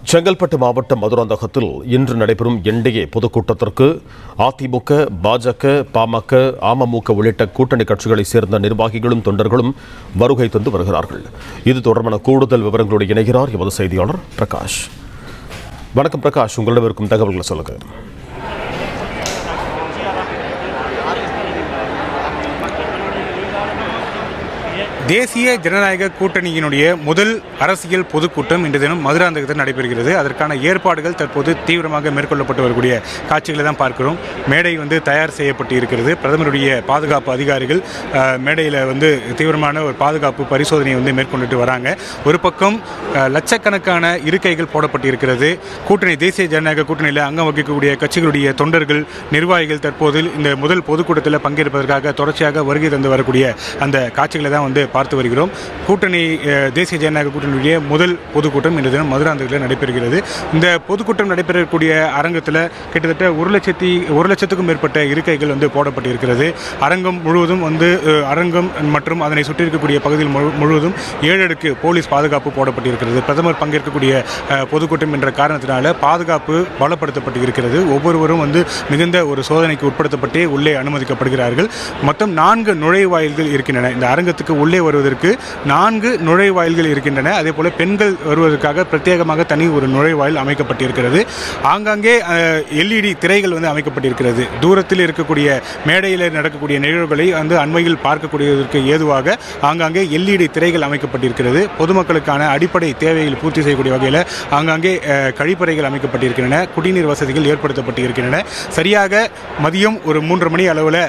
செங்கல்பட்டு மாவட்டம் மதுராந்தகத்தில் இன்று நடைபெறும் என்டிஏ பொதுக்கூட்டத்திற்கு அதிமுக, பாஜக, பாமக, அமமுக உள்ளிட்ட கூட்டணி கட்சிகளைச் சேர்ந்த நிர்வாகிகளும் தொண்டர்களும் வருகை தந்து வருகிறார்கள். இது தொடர்பான கூடுதல் விவரங்களோடு இணைகிறார் எமது செய்தியாளர் பிரகாஷ். வணக்கம் பிரகாஷ், உங்களிடம் இருக்கும் தகவல்களை சொல்லுங்க. தேசிய ஜனநாயக கூட்டணியினுடைய முதல் அரசியல் பொதுக்கூட்டம் இன்று தினம் மதுராந்தகத்தில் நடைபெறுகிறது. அதற்கான ஏற்பாடுகள் தற்போது தீவிரமாக மேற்கொள்ளப்பட்டு வரக்கூடிய காட்சிகளை தான் பார்க்கிறோம். மேடை தயார் செய்யப்பட்டு இருக்கிறது. பிரதமருடைய பாதுகாப்பு அதிகாரிகள் மேடையில் தீவிரமான ஒரு பாதுகாப்பு பரிசோதனையை மேற்கொண்டுட்டு வராங்க. ஒரு பக்கம் லட்சக்கணக்கான இருக்கைகள் போடப்பட்டு இருக்கிறது. கூட்டணி தேசிய ஜனநாயக கூட்டணியில் அங்கம் வகிக்கக்கூடிய கட்சிகளுடைய தொண்டர்கள், நிர்வாகிகள் தற்போது இந்த முதல் பொதுக்கூட்டத்தில் பங்கேற்பதற்காக தொடர்ச்சியாக வருகை தந்து வரக்கூடிய அந்த காட்சிகளை தான் பார்த்து வருகிறோம். கூட்டணி தேசிய ஜனநாயக கூட்டணியுடைய முதல் பொதுக்கூட்டம் இன்று தினம் மதுராந்தகத்தில் நடைபெறுகிறது. இந்த பொதுக்கூட்டம் நடைபெறக்கூடிய அரங்கத்தில் கிட்டத்தட்ட 1,00,000க்கும் மேற்பட்ட இருக்கைகள் போடப்பட்டிருக்கிறது. அரங்கம் முழுவதும் அரங்கம் மற்றும் அதனை சுற்றி இருக்கக்கூடிய பகுதியில் முழுவதும் 7 அடுக்கு போலீஸ் பாதுகாப்பு போடப்பட்டிருக்கிறது. பிரதமர் பங்கேற்கக்கூடிய பொதுக்கூட்டம் என்ற காரணத்தினால பாதுகாப்பு பலப்படுத்தப்பட்டு இருக்கிறது. ஒவ்வொருவரும் மிகுந்த ஒரு சோதனைக்கு உட்படுத்தப்பட்டே உள்ளே அனுமதிக்கப்படுகிறார்கள். மொத்தம் 4 நுழைவாயில்கள் இருக்கின்றன. இந்த அரங்கத்துக்கு உள்ளே வருவதற்கு 4 நுழைவாயில்கள் இருக்கின்றன. அதே போல பெண்கள் வருவதற்காக பிரத்யேகமாக தனி ஒரு நுழைவாயில் அமைக்கப்பட்டிருக்கிறது. ஆங்காங்கே எல்இடி திரைகள் அமைக்கப்பட்டிருக்கிறது. தூரத்தில் இருக்கக்கூடிய மேடையில் நடக்கக்கூடிய நிகழ்வுகளை அண்மையில் பார்க்கக்கூடியதற்கு ஏதுவாக ஆங்காங்கே எல்இடி திரைகள் அமைக்கப்பட்டிருக்கிறது. பொதுமக்களுக்கான அடிப்படை தேவைகள் பூர்த்தி செய்யக்கூடிய வகையில் ஆங்காங்கே கழிப்பறைகள் அமைக்கப்பட்டிருக்கின்றன. குடிநீர் வசதிகள் ஏற்படுத்தப்பட்டு இருக்கின்றன. சரியாக மதியம் ஒரு 3 மணி அளவில்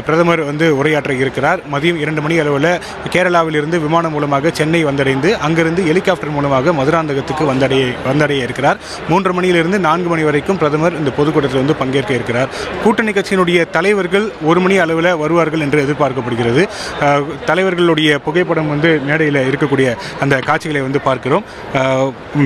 பிரதமர் உரையாற்ற இருக்கிறார். மதியம் 2 மணி அளவில் கேரளாவில் இருந்து விமானம் மூலமாக சென்னை வந்தடைந்து அங்கிருந்து ஹெலிகாப்டர் மூலமாக மதுராந்தகத்துக்கு வந்தடைய இருக்கிறார். 3 மணியிலிருந்து 4 மணி வரைக்கும் பிரதமர் இந்த பொதுக்கூட்டத்தில் பங்கேற்க இருக்கிறார். கூட்டணி கட்சியினுடைய தலைவர்கள் 1 மணி அளவில் வருவார்கள் என்று எதிர்பார்க்கப்படுகிறது. தலைவர்களுடைய புகைப்படம் மேடையில் இருக்கக்கூடிய அந்த காட்சிகளை பார்க்கிறோம்.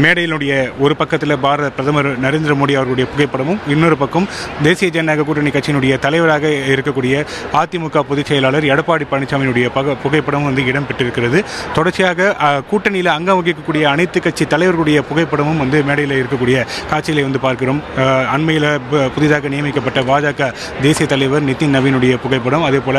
மேடையினுடைய ஒரு பக்கத்தில் பாரத பிரதமர் நரேந்திர மோடி அவர்களுடைய புகைப்படமும், இன்னொரு பக்கம் தேசிய ஜனநாயக கூட்டணி கட்சியினுடைய தலைவராக இருக்கக்கூடிய அதிமுக பொதுச் செயலாளர் எடப்பாடி பழனிசாமியினுடைய புகைப்படம் இடம்பெற்றிருக்கிறது. தொடர்ச்சியாக கூட்டணியில் அங்கம் வகிக்கக்கூடிய அனைத்து கட்சி தலைவர்களுடைய புகைப்படமும் மேடையில் இருக்கக்கூடிய காட்சிகளை பார்க்கிறோம். அண்மையில் புதிதாக நியமிக்கப்பட்ட பாஜக தேசிய தலைவர் நிதின் நவீனுடைய புகைப்படம், அதே போல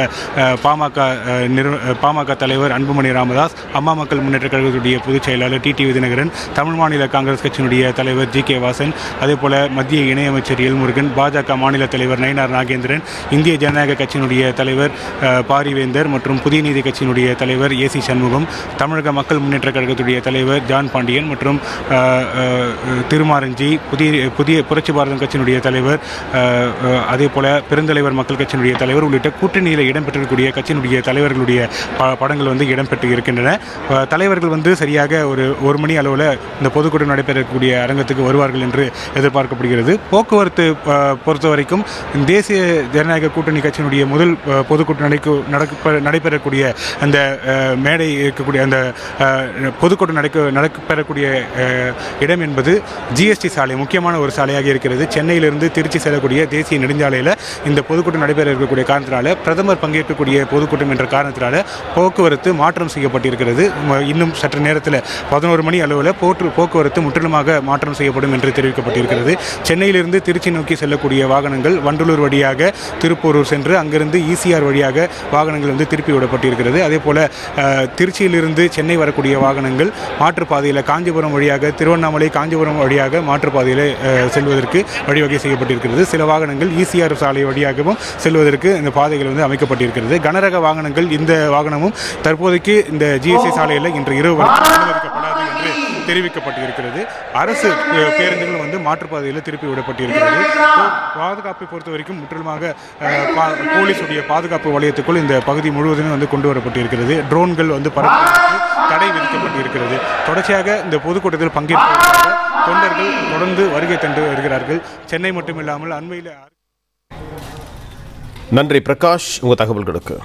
பாமக தலைவர் அன்புமணி ராமதாஸ், அம்மா மக்கள் முன்னேற்ற கழகத்துடைய பொதுச் செயலாளர் டிடிவி தினகரன், தமிழ் மாநில காங்கிரஸ் கட்சியினுடைய தலைவர் ஜி கே வாசன், அதே போல மத்திய இணையமைச்சர் எல்முருகன், பாஜக மாநில தலைவர் நயினார் நாகேந்திரன், இந்திய ஜனநாயக கட்சியினுடைய தலைவர் பாரிவேந்தர் மற்றும் புதிய நீதி கட்சியினுடைய தலைவர் ஏசி சண்முகம், தமிழக மக்கள் முன்னேற்ற கழகத்துடைய தலைவர் ஜான் பாண்டியன் மற்றும் திருமாரஞ்சி, புதிய புரட்சி பாரதம் கட்சியினுடைய தலைவர், அதே போல பெருந்தலைவர் மக்கள் கட்சியினுடைய தலைவர் உள்ளிட்ட கூட்டணியில் இடம்பெற்றிருக்கக்கூடிய கட்சியினுடைய தலைவர்களுடைய படங்கள் இடம்பெற்று இருக்கின்றன. தலைவர்கள் சரியாக ஒரு மணி அளவில் இந்த பொதுக்கூட்டம் நடைபெறக்கூடிய அரங்கத்துக்கு வருவார்கள் என்று எதிர்பார்க்கப்படுகிறது. போக்குவரத்து பொறுத்த வரைக்கும் தேசிய ஜனநாயக கூட்டணி கட்சியினுடைய முதல் பொதுக்கூட்டம் நடைபெறக்கூடிய அந்த மேடை இருக்கக்கூடிய அந்த பொதுக்கூட்டம் நடைபெறக்கூடிய இடம் என்பது ஜிஎஸ்டி சாலை, முக்கியமான ஒரு சாலையாக இருக்கிறது. சென்னையிலிருந்து திருச்சி செல்லக்கூடிய தேசிய நெடுஞ்சாலையில் இந்த பொதுக்கூட்டம் நடைபெற இருக்கக்கூடிய காரணத்தினால, பிரதமர் பங்கேற்கக்கூடிய பொதுக்கூட்டம் என்ற காரணத்தினால போக்குவரத்து மாற்றம் செய்யப்பட்டிருக்கிறது. இன்னும் சற்று நேரத்தில் 11 மணி அளவில் போக்குவரத்து முற்றிலுமாக மாற்றம் செய்யப்படும் என்று தெரிவிக்கப்பட்டிருக்கிறது. சென்னையிலிருந்து திருச்சி நோக்கி செல்லக்கூடிய வாகனங்கள் வண்டலூர் வழியாக திருப்பூரூர் சென்று அங்கிருந்து ஈசிஆர் வழியாக வாகனங்கள் திருப்பி விடப்பட்டிருக்கிறது. அதே போல திருச்சியிலிருந்து சென்னை வரக்கூடிய வாகனங்கள் மாற்றுப்பாதையில் காஞ்சிபுரம் வழியாக, திருவண்ணாமலை காஞ்சிபுரம் வழியாக மாற்றுப்பாதையில் செல்வதற்கு வழிவகை செய்யப்பட்டிருக்கிறது. சில வாகனங்கள் ஈசிஆர் சாலை வழியாகவும் செல்வதற்கு இந்த பாதைகள் அமைக்கப்பட்டிருக்கிறது. கனரக வாகனங்கள், இந்த வாகனமும் தற்போதைக்கு இந்த ஜிஎஸ்டி சாலையில் இன்று இரவு அனுமதிக்கப்படாது என்று தெரிவிக்கப்பட்டிருக்கிறது. அரசு பேருந்துகள் மாற்றுப்பாதையில் திருப்பி விடப்பட்டிருக்கிறது. பாதுகாப்பை பொறுத்த வரைக்கும் முற்றிலுமாக போலீஸுடைய பாதுகாப்பு வலயத்துக்குள் இந்த பகுதி முழுவதுமே கொண்டு வரப்பட்டிருக்கிறது. ட்ரோன்கள் பறப்பதற்கு தடை விதிக்கப்பட்டிருக்கிறது. தொடர்ச்சியாக இந்த பொதுக்கூட்டத்தில் பங்கேற்பதற்காக தொண்டர்கள் தொடர்ந்து வருகை தந்து வருகிறார்கள். சென்னை மட்டுமில்லாமல் அண்மையில். நன்றி பிரகாஷ், உங்கள் தகவல்களுக்கு.